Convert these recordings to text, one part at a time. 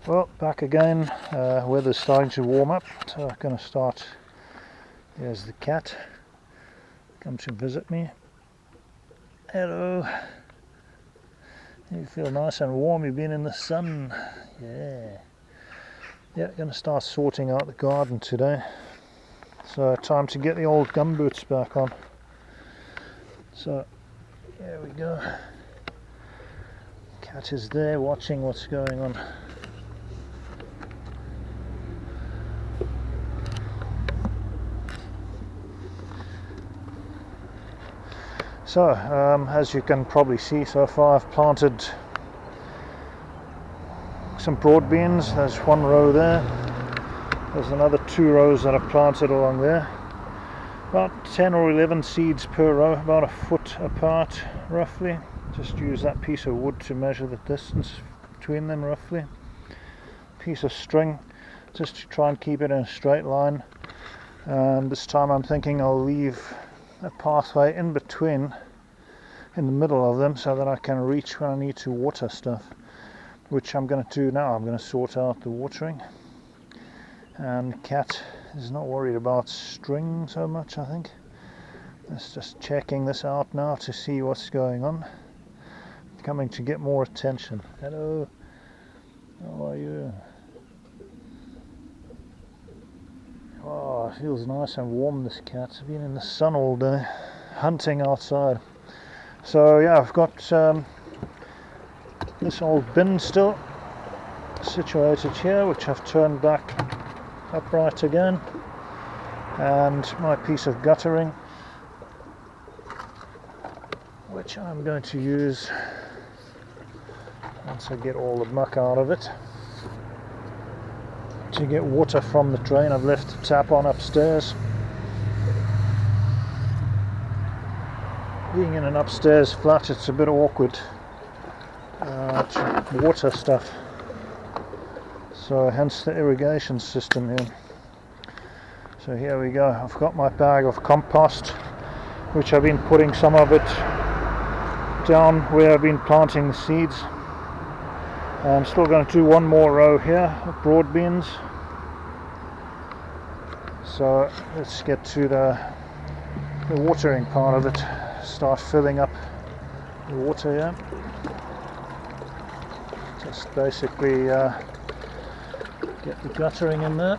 Well, back again. Weather's starting to warm up, so I'm going to start. There's the cat. Come to visit me. Hello. You feel nice and warm. You've been in the sun. Yeah. Yeah, going to start sorting out the garden today. So time to get the old gumboots back on. So here we go. Cat is there watching what's going on. So, as you can probably see so far, I've planted some broad beans. There's one row there. There's another 2 rows that I've planted along there. About 10 or 11 seeds per row, about a foot apart roughly. Just use that piece of wood to measure the distance between them roughly. Piece of string, just to try and keep it in a straight line. And this time I'm thinking I'll leave a pathway in between, in the middle of them, so that I can reach when I need to water stuff, which I'm going to do now. I'm going to sort out the watering, and Cat is not worried about string so much, I think. Let's just checking this out now to see what's going on. Coming to get more attention. Hello, how are you? Oh, it feels nice and warm, this cat's been in the sun all day, hunting outside. So yeah, I've got this old bin still situated here, which I've turned back upright again, and my piece of guttering, which I'm going to use once I get all the muck out of it, to get water from the drain. I've left the tap on upstairs. Being in an upstairs flat, it's a bit awkward to water stuff, so hence the irrigation system here. So here we go. I've got my bag of compost, which I've been putting some of it down where I've been planting the seeds. I'm still going to do one more row here of broad beans. So let's get to the watering part of it. Start filling up the water here. Just basically get the guttering in there,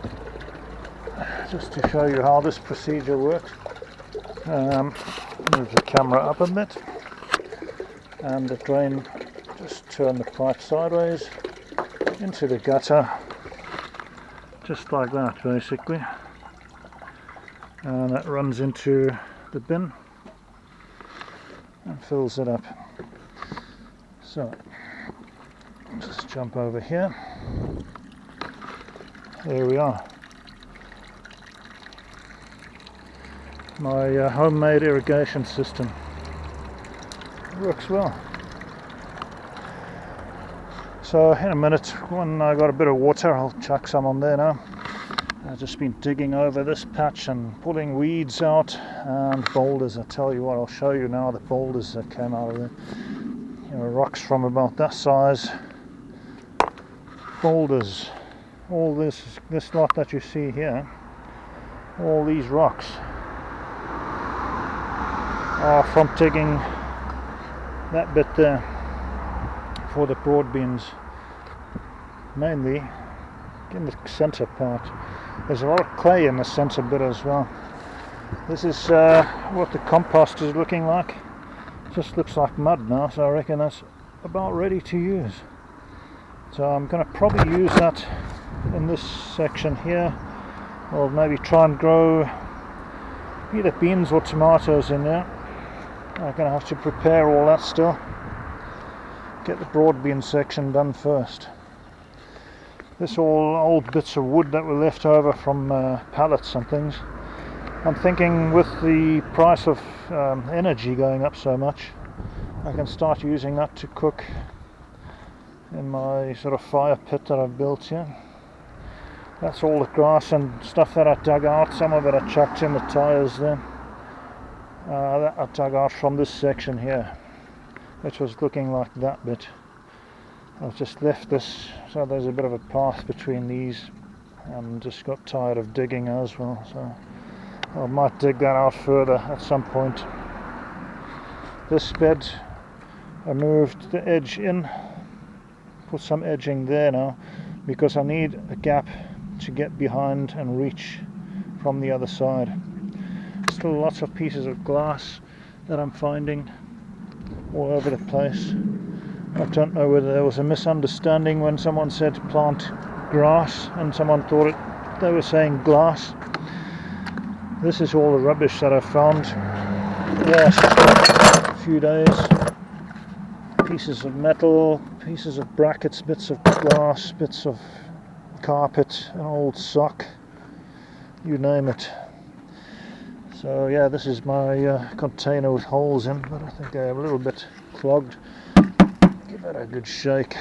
just to show you how this procedure works. Move the camera up a bit, and the drain, just turn the pipe sideways into the gutter, just like that basically, and that runs into the bin and fills it up. So just jump over here. There we are. My homemade irrigation system works well. So in a minute, when I got a bit of water, I'll chuck some on there now. I've just been digging over this patch and pulling weeds out and boulders. I tell you what, I'll show you now the boulders that came out of there. You know, rocks from about that size. Boulders. All this lot that you see here, all these rocks are from digging that bit there for the broad beans, mainly in the center part. There's a lot of clay in the center bit as well. This is what the compost is looking like. It just looks like mud now, so I reckon that's about ready to use. So I'm going to probably use that in this section here, or maybe try and grow either beans or tomatoes in there. I'm going to have to prepare all that still. Get the broad bean section done first. This all old bits of wood that were left over from pallets and things. I'm thinking with the price of energy going up so much, I can start using that to cook in my sort of fire pit that I've built here. That's all the grass and stuff that I dug out. Some of it I chucked in the tyres there. That I dug out from this section here, which was looking like that bit. I've just left this, so there's a bit of a path between these, and just got tired of digging as well, so I might dig that out further at some point. This bed, I moved the edge in, put some edging there now, because I need a gap to get behind and reach from the other side. Still lots of pieces of glass that I'm finding all over the place. I don't know whether there was a misunderstanding when someone said plant grass and someone thought they were saying glass. This is all the rubbish that I found. Yes, a few days. Pieces of metal, pieces of brackets, bits of glass, bits of carpet, an old sock, you name it. So yeah, this is my container with holes in, but I think they're a little bit clogged. Give it a good shake.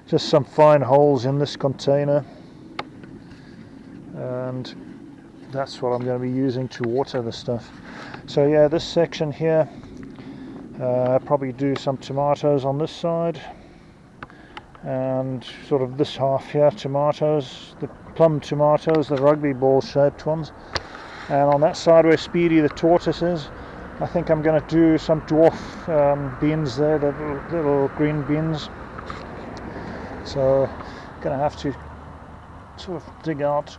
Just some fine holes in this container, and that's what I'm going to be using to water the stuff. So yeah, this section here, probably do some tomatoes on this side, and sort of this half here tomatoes, the plum tomatoes, the rugby ball shaped ones, and on that side where Speedy the tortoise is, I think I'm going to do some dwarf beans there, the little green beans. So I'm going to have to sort of dig out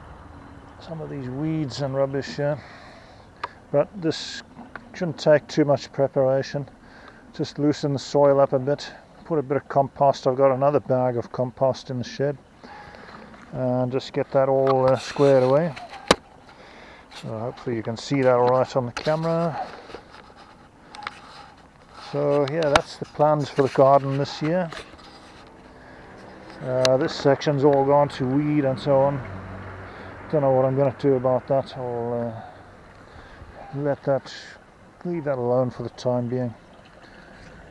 some of these weeds and rubbish here, but this shouldn't take too much preparation. Just loosen the soil up a bit, put a bit of compost. I've got another bag of compost in the shed, and just get that all squared away. So hopefully you can see that all right on the camera. So yeah, that's the plans for the garden this year. This section's all gone to weed and so on. Don't know what I'm going to do about that. I'll leave that alone for the time being.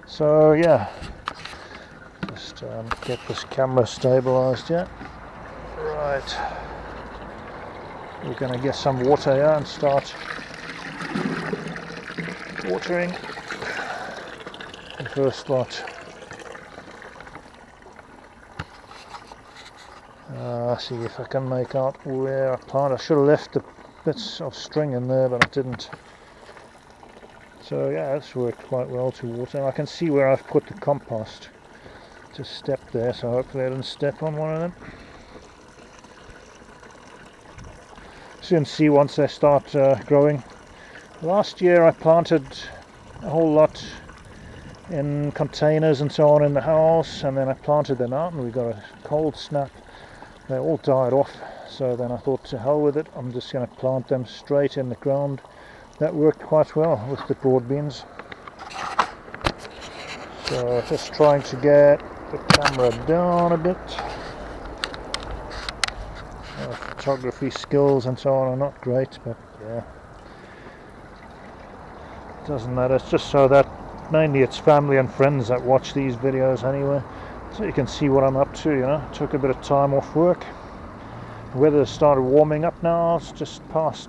So yeah, just get this camera stabilized yet. Right, we're going to get some water here and start watering the first lot. See if I can make out where I planted. I should have left the bits of string in there, but I didn't. So yeah, it's worked quite well to water. I can see where I've put the compost. Just stepped there, so hopefully I didn't step on one of them. Soon see once they start growing. Last year I planted a whole lot in containers and so on in the house, and then I planted them out and we got a cold snap. They all died off, so then I thought, to hell with it, I'm just going to plant them straight in the ground. That worked quite well with the broad beans. So just trying to get the camera down a bit. Photography skills and so on are not great, but yeah, it doesn't matter. It's just so that mainly it's family and friends that watch these videos anyway, so you can see what I'm up to, you know. Took a bit of time off work. The weather started warming up now. It's just past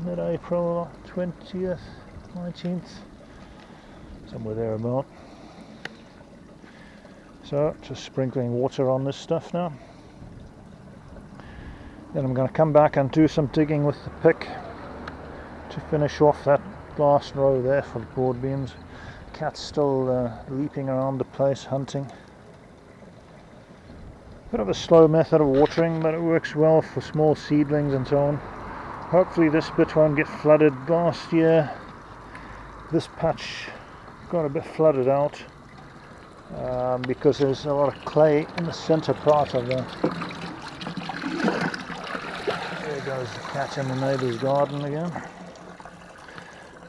mid-April, 20th, 19th, somewhere there about. So just sprinkling water on this stuff now. Then I'm going to come back and do some digging with the pick to finish off that last row there for the broad beans. Cat's still leaping around the place hunting. Bit of a slow method of watering, but it works well for small seedlings and so on. Hopefully this bit won't get flooded. Last year this patch got a bit flooded out because there's a lot of clay in the center part of that. There goes the cat in the neighbour's garden again.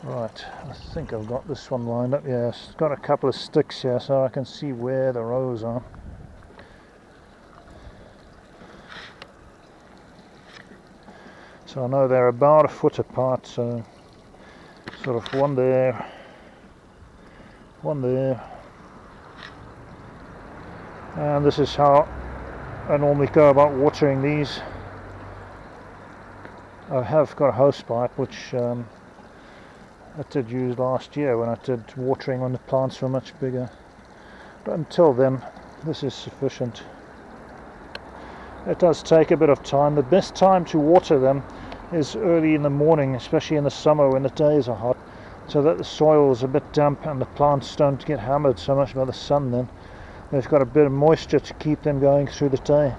Right, I think I've got this one lined up. Yeah, it's got a couple of sticks here so I can see where the rows are. So I know they're about a foot apart, so sort of one there, one there. And this is how I normally go about watering these. I have got a hose pipe which I did use last year when I did watering when the plants were much bigger. But until then this is sufficient. It does take a bit of time. The best time to water them is early in the morning, especially in the summer when the days are hot, so that the soil is a bit damp and the plants don't get hammered so much by the sun. Then they've got a bit of moisture to keep them going through the day.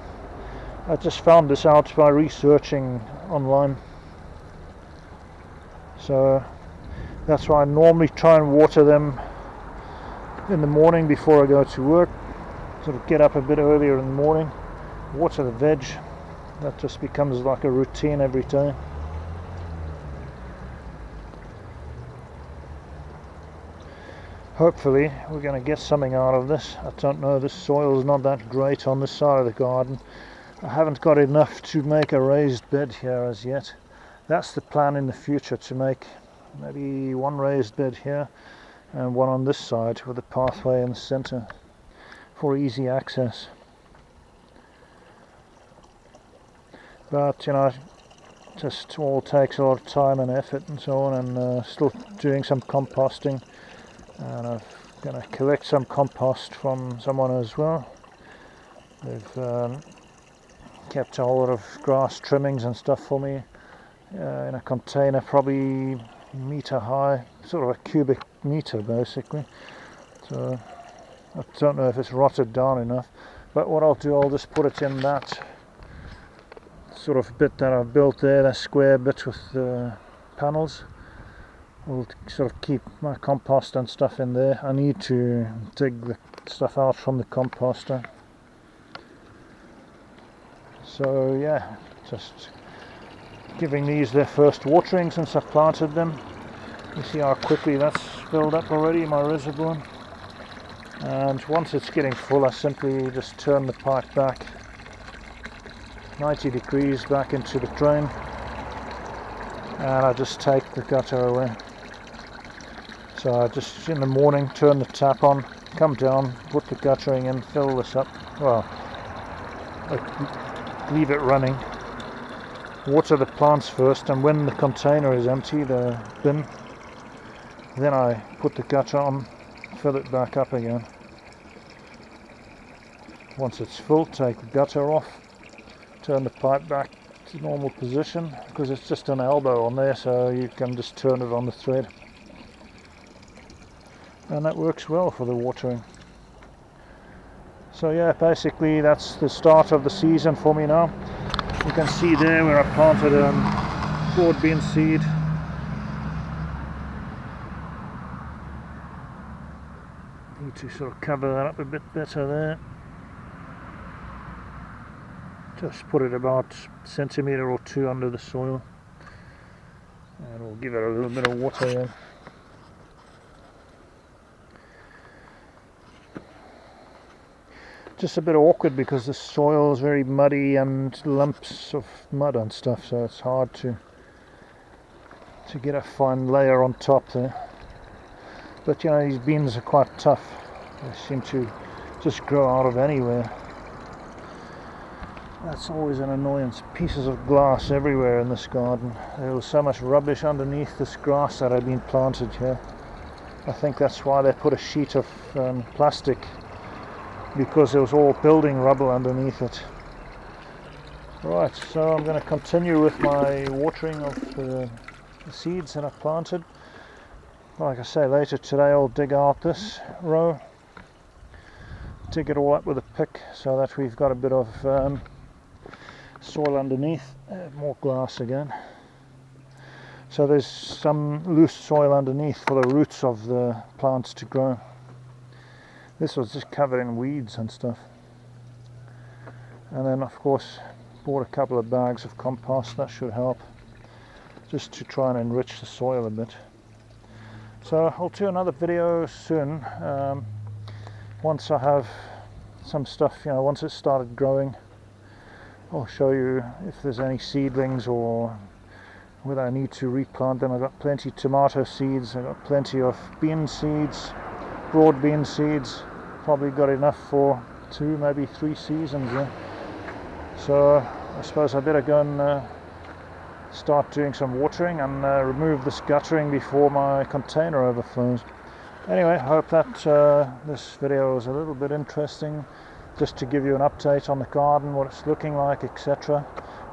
I just found this out by researching online, so that's why I normally try and water them in the morning before I go to work. Sort of get up a bit earlier in the morning, water the veg. That just becomes like a routine every day. Hopefully we're going to get something out of this. I don't know, this soil is not that great on this side of the garden. I haven't got enough to make a raised bed here as yet. That's the plan in the future, to make maybe one raised bed here and one on this side with a pathway in the center for easy access. But you know, just all takes a lot of time and effort and so on, and still doing some composting, and I'm going to collect some compost from someone as well. They've kept a whole lot of grass trimmings and stuff for me in a container, probably meter high, sort of a cubic meter basically. So I don't know if it's rotted down enough, but what I'll do, I'll just put it in that sort of bit that I've built there, that square bit with the panels. I'll sort of keep my compost and stuff in there. I need to dig the stuff out from the composter. So yeah, just giving these their first watering since I've planted them. You see how quickly that's filled up already, my reservoir. And once it's getting full, I simply just turn the pipe back 90 degrees back into the drain, and I just take the gutter away. So I just in the morning turn the tap on, come down, put the guttering in, fill this up, well, leave it running, water the plants first, and when the container is empty, the bin, then I put the gutter on, fill it back up again. Once it's full, take the gutter off, turn the pipe back to normal position, because it's just an elbow on there, so you can just turn it on the thread, and that works well for the watering. So yeah, basically that's the start of the season for me now. You can see there where I planted broad bean seed. Need to sort of cover that up a bit better there. Just put it about a centimetre or two under the soil, and we'll give it a little bit of water there. Just a bit awkward because the soil is very muddy and lumps of mud and stuff, so it's hard to get a fine layer on top there. But you know, these beans are quite tough. They seem to just grow out of anywhere. That's always an annoyance. Pieces of glass everywhere in this garden. There was so much rubbish underneath this grass that had been planted here. I think that's why they put a sheet of plastic, because there was all building rubble underneath it. Right, so I'm going to continue with my watering of the seeds that I planted. Like I say, later today I'll dig out this row, dig it all up with a pick so that we've got a bit of soil underneath. More glass again. So there's some loose soil underneath for the roots of the plants to grow. This was just covered in weeds and stuff. And then of course bought a couple of bags of compost. That should help, just to try and enrich the soil a bit. So I'll do another video soon, once I have some stuff, you know, once it started growing. I'll show you if there's any seedlings or whether I need to replant them. I've got plenty of tomato seeds, I've got plenty of bean seeds, broad bean seeds, probably got enough for 2, maybe 3 seasons there. So I suppose I better go and start doing some watering and remove this guttering before my container overflows. Anyway, I hope that this video was a little bit interesting. just to give you an update on the garden, what it's looking like, etc.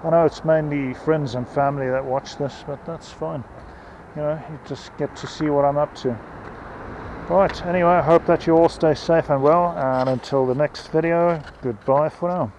I know it's mainly friends and family that watch this, but that's fine. You know, you just get to see what I'm up to. Right, anyway, I hope that you all stay safe and well, and until the next video, goodbye for now.